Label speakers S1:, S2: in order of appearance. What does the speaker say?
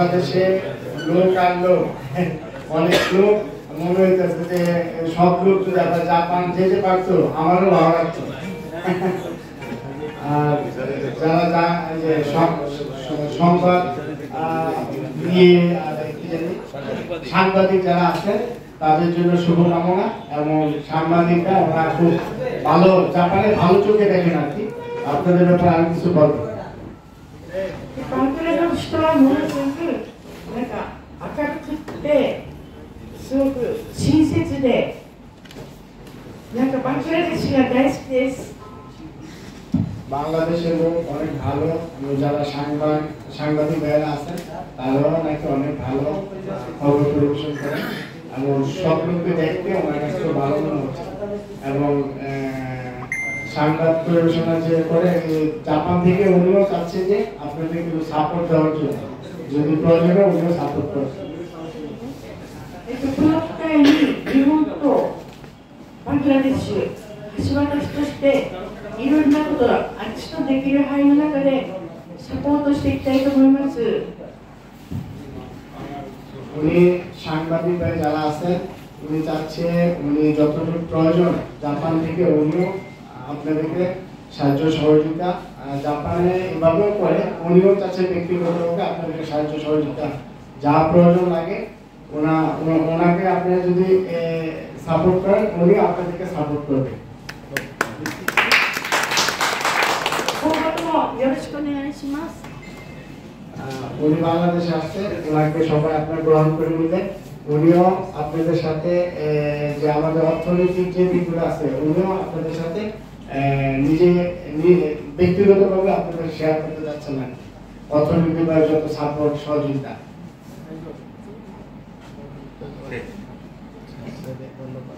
S1: বাংলাদেশে লোক আর লোক অনেক লোক মনে হইতেছে যে সব লোক যদি আমরা জাপান যেতে পারতো আমারও ভালো লাগতো। আর যারা সংবাদ সাংবাদিক যারা আছে তাদের জন্য শুভকামনা, এবং সাংবাদিকরা ওরা খুব ভালো, জাপানে ভালো চোখে দেখেন আর কি। আপনাদের ব্যাপারে আমি কিছু বলবো। বাংলাদেশের লোক অনেক ভালো, যারা সাংবাদিক ভাইয়েরা আছেন তারাও নাকি অনেক ভালো খবর পরিবেশন করেন, এবং সব লোককে দেখতে ওনার কাছে ভালো মনে হচ্ছে। এবং সংবাদ পরিবেশনা যে করে জাপান থেকে উনিও চাচ্ছে যে আপনাদের কিছু সাপোর্ট দেওয়ার জন্য, যদি প্রয়োজন হয় উনিও সাপোর্ট করছেন। উনি সাংবাদিক ভাই যারা আছেন উনি চাচ্ছে উনি যতটুকু প্রয়োজন জাপান থেকে উনিও আপনাদেরকে সাহায্য সহযোগিতা, জাপানে এভাবেও করে উনিও চাচ্ছে ব্যক্তিগতভাবে আপনাদেরকে সাহায্য সহযোগিতা যা প্রয়োজন লাগে ওনাকে আপনারা যদি সাপোর্ট করেন উনি আপনাদেরকে সাপোর্ট করবে। উনি বাংলাদেশে আসছে, ওনাকে সবাই আপনারা গ্রহণ করে নিবেন। উনিও আপনাদের সাথে যে আমাদের অর্থনৈতিক যে দিকগুলো আছে উনিও আপনাদের সাথে নিজে ব্যক্তিগতভাবে আপনাদের শেয়ার করতে যাচ্ছেন না, অর্থনৈতিকভাবে যত সাপোর্ট সহযোগিতা। ধন্যবাদ।